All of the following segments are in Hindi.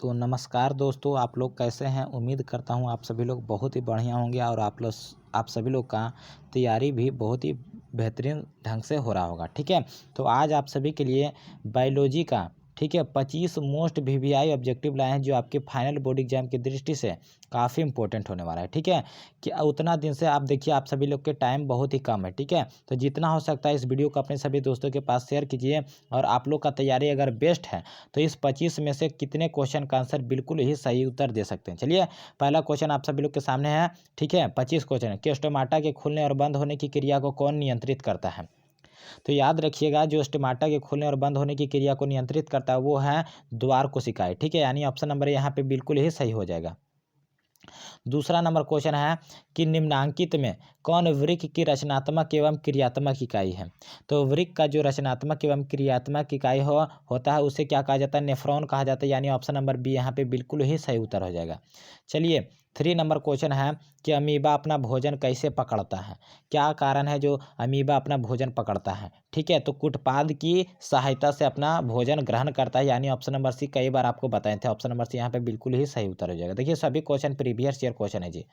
तो नमस्कार दोस्तों, आप लोग कैसे हैं। उम्मीद करता हूँ आप सभी लोग बहुत ही बढ़िया होंगे और आप सभी लोग का तैयारी भी बहुत ही बेहतरीन ढंग से हो रहा होगा। ठीक है, तो आज आप सभी के लिए बायोलॉजी का 25 मोस्ट वीवीआई ऑब्जेक्टिव लाए हैं जो आपके फाइनल बोर्ड एग्जाम की दृष्टि से काफ़ी इंपॉर्टेंट होने वाला है। ठीक है, कि उतना दिन से आप देखिए आप सभी लोग के टाइम बहुत ही कम है। ठीक है, तो जितना हो सकता है इस वीडियो को अपने सभी दोस्तों के पास शेयर कीजिए। और आप लोग का तैयारी अगर बेस्ट है तो इस 25 में से कितने क्वेश्चन का आंसर बिल्कुल ही सही उत्तर दे सकते हैं। चलिए, पहला क्वेश्चन आप सभी लोग के सामने है। ठीक है, 25 क्वेश्चन है कि स्टोमाटा के खुलने और बंद होने की क्रिया को कौन नियंत्रित करता है। तो याद रखिएगा, जो स्टोमाटा के खुलने और बंद होने की क्रिया को नियंत्रित करता है वो है द्वार कोशिकाएं। ठीक है, यानी ऑप्शन नंबर यहाँ पे बिल्कुल ही सही हो जाएगा। दूसरा नंबर क्वेश्चन है कि निम्नांकित में कौन वृक्क की रचनात्मक एवं क्रियात्मक इकाई है। तो वृक्क का जो रचनात्मक एवं क्रियात्मक इकाई होता है उसे क्या कहा जाता है, नेफ्रॉन कहा जाता है। यानी ऑप्शन नंबर बी यहाँ पे बिल्कुल ही सही उत्तर हो जाएगा। चलिए, 3 नंबर क्वेश्चन है कि अमीबा अपना भोजन कैसे पकड़ता है। क्या कारण है जो अमीबा अपना भोजन पकड़ता है। ठीक है, तो कुटपाद की सहायता से अपना भोजन ग्रहण करता है। यानी ऑप्शन नंबर सी, कई बार आपको बताए थे, ऑप्शन नंबर सी यहाँ पे बिल्कुल ही सही उत्तर हो जाएगा। देखिए, सभी क्वेश्चन प्रीवियस ईयर क्वेश्चन है जी।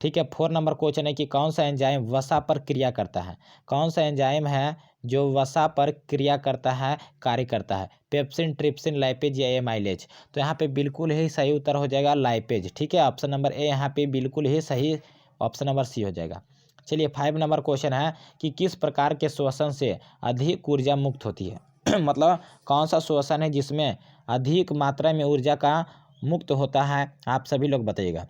ठीक है, 4 नंबर क्वेश्चन है कि कौन सा एंजाइम वसा पर क्रिया करता है। कौन सा एंजाइम है जो वसा पर क्रिया करता है, कार्य करता है। पेप्सिन, ट्रिप्सिन, लाइपेज या एमाइलेज। तो यहाँ पे बिल्कुल ही सही उत्तर हो जाएगा लाइपेज। ठीक है, ऑप्शन नंबर ए यहाँ पे बिल्कुल ही सही, ऑप्शन नंबर सी हो जाएगा। चलिए, 5 नंबर क्वेश्चन है कि किस प्रकार के श्वसन से अधिक ऊर्जा मुक्त होती है मतलब कौन सा श्वसन है जिसमें अधिक मात्रा में ऊर्जा का मुक्त होता है, आप सभी लोग बताइएगा।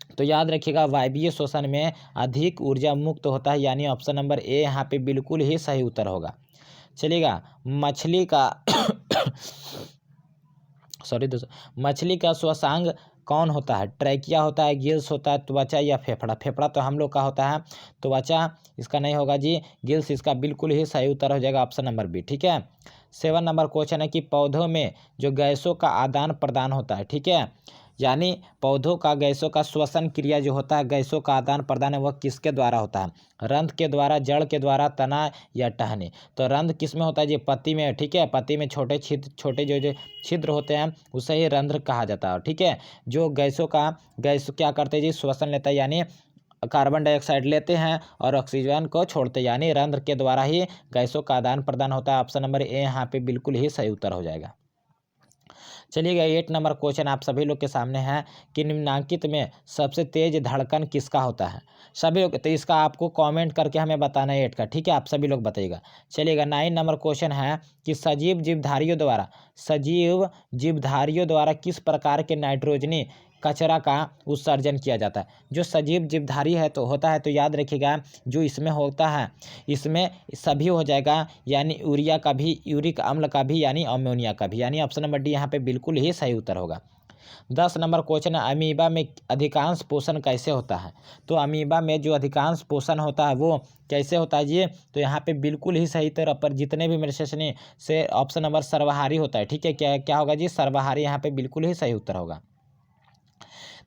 तो याद रखिएगा, वायवीय श्वसन में अधिक ऊर्जा मुक्त होता है। यानी ऑप्शन नंबर ए यहाँ पे बिल्कुल ही सही उत्तर होगा। चलिएगा, मछली का सॉरी दोस्तों, मछली का श्वसांग कौन होता है। ट्रैकिया होता है, गिल्स होता है, त्वचा या फेफड़ा। फेफड़ा तो हम लोग का होता है, त्वचा इसका नहीं होगा जी, गिल्स इसका बिल्कुल ही सही उत्तर हो जाएगा, ऑप्शन नंबर बी। ठीक है, 7 नंबर क्वेश्चन है कि पौधों में जो गैसों का आदान प्रदान होता है। ठीक है, यानी पौधों का गैसों का श्वसन क्रिया जो होता है, गैसों का आदान प्रदान है, वह किसके द्वारा होता है। रंध्र के द्वारा, जड़ के द्वारा, तना या टहनी। तो रंध्र किस में होता है जी, पत्ती में। ठीक है, पत्ती में छोटे जो छिद्र होते हैं उसे ही रंध्र कहा जाता है। ठीक है, जो गैस क्या करते हैं जी, श्वसन लेता है। यानी कार्बन डाइऑक्साइड लेते हैं और ऑक्सीजन को छोड़ते हैं। यानी रंध्र के द्वारा ही गैसों का आदान प्रदान होता है। ऑप्शन नंबर ए यहाँ पे बिल्कुल ही सही उत्तर हो जाएगा। चलिएगा, 8 नंबर क्वेश्चन आप सभी लोग के सामने है कि निम्नांकित में सबसे तेज धड़कन किसका होता है। सभी लोग, तो इसका आपको कमेंट करके हमें बताना है 8 का। ठीक है, आप सभी लोग बताइएगा। चलिएगा, 9 नंबर क्वेश्चन है कि सजीव जीवधारियों द्वारा किस प्रकार के नाइट्रोजनी कचरा का उत्सर्जन किया जाता है। जो सजीव जीवधारी है तो होता है, तो याद रखिएगा जो इसमें होता है, इसमें सभी हो जाएगा। यानी यूरिया का भी, यूरिक अम्ल का भी, यानी अमोनिया का भी। यानी ऑप्शन नंबर डी यहाँ पे बिल्कुल ही सही उत्तर होगा। 10 नंबर क्वेश्चन है, अमीबा में अधिकांश पोषण कैसे होता है। तो अमीबा में जो अधिकांश पोषण होता है वो कैसे होता है जी, तो यहाँ पे बिल्कुल ही सही तरह पर जितने भी मेरे सेशन से ऑप्शन नंबर सर्वहारी होता है। ठीक है, क्या क्या होगा जी, सर्वहारी यहाँ पे बिल्कुल ही सही उत्तर होगा।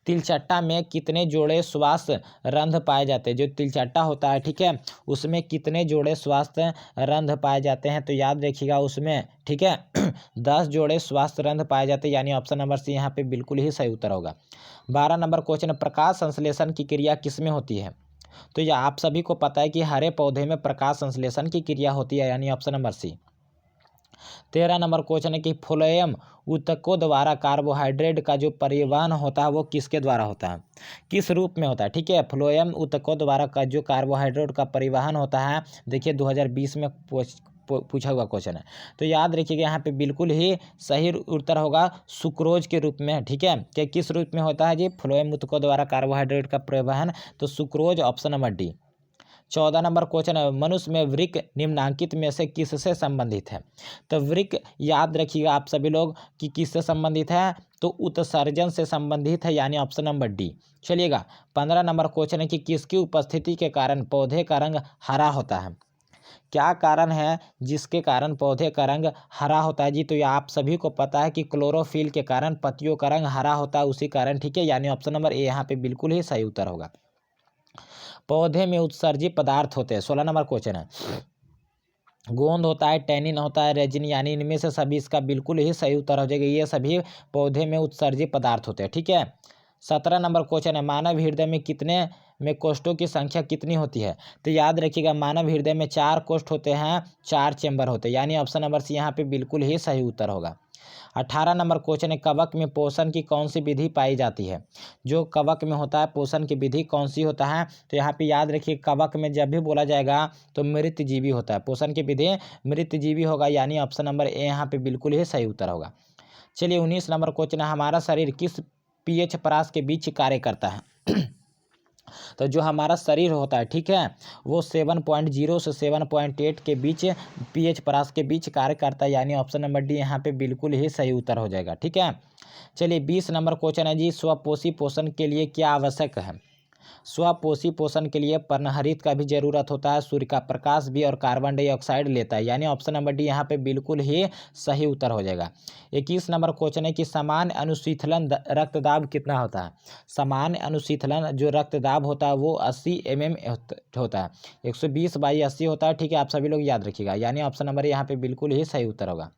तिलचट्टा में कितने जोड़े स्वास्थ्य रंध्र पाए जाते हैं। जो तिलचट्टा होता है, ठीक है, उसमें कितने जोड़े स्वास्थ्य रंध्र पाए जाते हैं। तो याद रखिएगा उसमें, ठीक है 10 जोड़े स्वास्थ्य रंध्र पाए जाते हैं। यानी ऑप्शन नंबर सी यहाँ पे बिल्कुल ही सही उत्तर होगा। 12 नंबर क्वेश्चन, प्रकाश संश्लेषण की क्रिया किसमें होती है। तो यह आप सभी को पता है कि हरे पौधे में प्रकाश संश्लेषण की क्रिया होती है। यानी option number C. 13 number question है कि फ्लोएम ऊतकों द्वारा कार्बोहाइड्रेट का जो परिवहन होता है वो किसके द्वारा होता है, किस रूप में होता है। ठीक है, फ्लोएम ऊतकों द्वारा का जो कार्बोहाइड्रेट का परिवहन होता है, देखिए 2020 में पूछा हुआ क्वेश्चन है। तो याद रखिएगा यहाँ पे बिल्कुल ही सही उत्तर होगा सुक्रोज के रूप में। ठीक है, कि किस रूप में होता है जी, फ्लोएम ऊतकों द्वारा कार्बोहाइड्रेट का परिवहन, तो sucrose, option number D. 14 number question है, मनुष्य में वृक्क निम्नांकित में से किससे संबंधित है। तो वृक्क याद रखिएगा आप सभी लोग कि किससे संबंधित है, तो उत्सर्जन से संबंधित है। यानी ऑप्शन नंबर डी। चलिएगा, 15 नंबर क्वेश्चन है कि किसकी उपस्थिति के कारण पौधे का रंग हरा होता है। क्या कारण है जिसके कारण पौधे का रंग हरा होता है जी, तो ये आप सभी को पता है कि क्लोरोफिल के कारण पत्तियों का रंग हरा होता है, उसी कारण। ठीक है, यानी ऑप्शन नंबर ए यहाँ पे बिल्कुल ही सही उत्तर होगा। पौधे में उत्सर्जित पदार्थ होते हैं। 16 नंबर क्वेश्चन है गोंद होता है, टैनिन होता है, रेजिन, यानी इनमें से सभी इसका बिल्कुल ही सही उत्तर हो जाएगा। ये सभी पौधे में उत्सर्जित पदार्थ होते हैं। ठीक है। 17 नंबर क्वेश्चन है, मानव हृदय में कितने में कोष्ठों की संख्या कितनी होती है? तो याद रखिएगा, मानव हृदय में 4 कोष्ठ होते हैं, 4 चेंबर होते हैं, यानी ऑप्शन नंबर सी यहाँ पे बिल्कुल ही सही उत्तर होगा। 18 नंबर क्वेश्चन है, कवक में पोषण की कौन सी विधि पाई जाती है? जो कवक में होता है पोषण की विधि कौन सी होता है? तो यहाँ पे याद रखिए, कवक में जब भी बोला जाएगा तो मृतजीवी होता है, पोषण की विधि मृतजीवी होगा, यानी ऑप्शन नंबर ए यहाँ पे बिल्कुल ही सही उत्तर होगा। चलिए 19 नंबर क्वेश्चन है, हमारा शरीर किस पीएच परास के बीच कार्य करता है? तो जो हमारा शरीर होता है, ठीक है, वो 7.0 से 7.8 के बीच पीएच परास के बीच कार्य करता है, यानी ऑप्शन नंबर डी यहाँ पे बिल्कुल ही सही उत्तर हो जाएगा। ठीक है। चलिए 20 नंबर क्वेश्चन है जी, स्वपोषी पोषण के लिए क्या आवश्यक है? स्वपोषी पोषण के लिए पर्णहरित का भी जरूरत होता है, सूर्य का प्रकाश भी, और कार्बन डाइऑक्साइड लेता है, यानी ऑप्शन नंबर डी यहाँ पे बिल्कुल ही सही उत्तर हो जाएगा। 21 नंबर क्वेश्चन है कि सामान्य अनुशीतलन रक्तदाब कितना होता है? सामान्य अनुशीतलन जो रक्तदाब होता है वो 80 mm होता है, 120/80 होता है। ठीक है, आप सभी लोग याद रखिएगा, यानी ऑप्शन नंबर यहाँ पे बिल्कुल ही सही उत्तर होगा।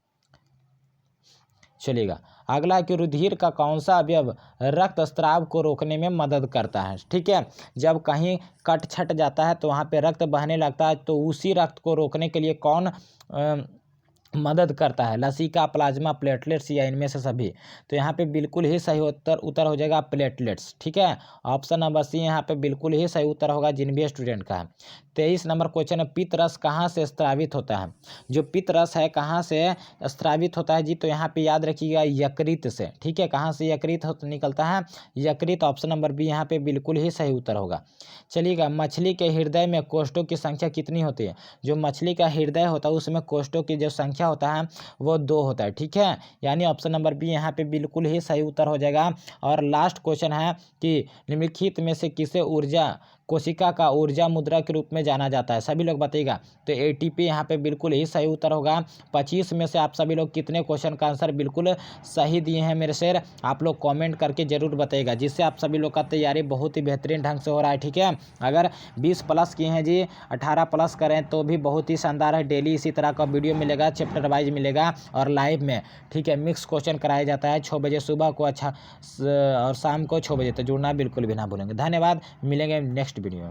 चलिएगा, अगला कि रुधिर का कौन सा अवयव रक्तस्राव को रोकने में मदद करता है? ठीक है, जब कहीं कट छट जाता है तो वहाँ पे रक्त बहने लगता है, तो उसी रक्त को रोकने के लिए कौन मदद करता है? लसिका, प्लाज्मा, प्लेटलेट्स, या इनमें से सभी? तो यहाँ पे बिल्कुल ही सही उत्तर हो जाएगा प्लेटलेट्स। ठीक है, ऑप्शन नंबर सी यहाँ पे बिल्कुल ही सही उत्तर होगा, जिन भी स्टूडेंट का है। 23 नंबर क्वेश्चन है, पित्त रस कहाँ से स्रावित होता है? जो पित्त रस है कहाँ से स्रावित होता है जी? तो यहाँ पे याद रखिएगा, यकृत से। ठीक है, कहाँ से यकृत निकलता है? यकृत, ऑप्शन नंबर बी यहाँ पे बिल्कुल ही सही उत्तर होगा। चलिएगा, मछली के हृदय में कोष्ठों की संख्या कितनी होती है? जो मछली का हृदय होता है उसमें कोष्ठों की जो संख्या होता है वो 2 होता है। ठीक है, यानी ऑप्शन नंबर बी यहाँ पे बिल्कुल ही सही उत्तर हो जाएगा। और लास्ट क्वेश्चन है कि निम्नलिखित में से किसे ऊर्जा कोशिका का ऊर्जा मुद्रा के रूप में जाना जाता है? सभी लोग बताइएगा। तो एटीपी यहाँ पे बिल्कुल ही सही उत्तर होगा। 25 में से आप सभी लोग कितने क्वेश्चन का आंसर बिल्कुल सही दिए हैं मेरे शेर? आप लोग कमेंट करके जरूर बताइएगा, जिससे आप सभी लोग का तैयारी बहुत ही बेहतरीन ढंग से हो रहा है। ठीक है, अगर 20 प्लस किए हैं जी, 18 प्लस करें तो भी बहुत ही शानदार है। डेली इसी तरह का वीडियो मिलेगा, चैप्टर वाइज मिलेगा और लाइव में। ठीक है, मिक्स क्वेश्चन कराया जाता है 6 बजे सुबह को, अच्छा, और शाम को 6 बजे। तो जुड़ना बिल्कुल भी ना भूलेंगे। धन्यवाद, मिलेंगे नेक्स्ट वीडियो में।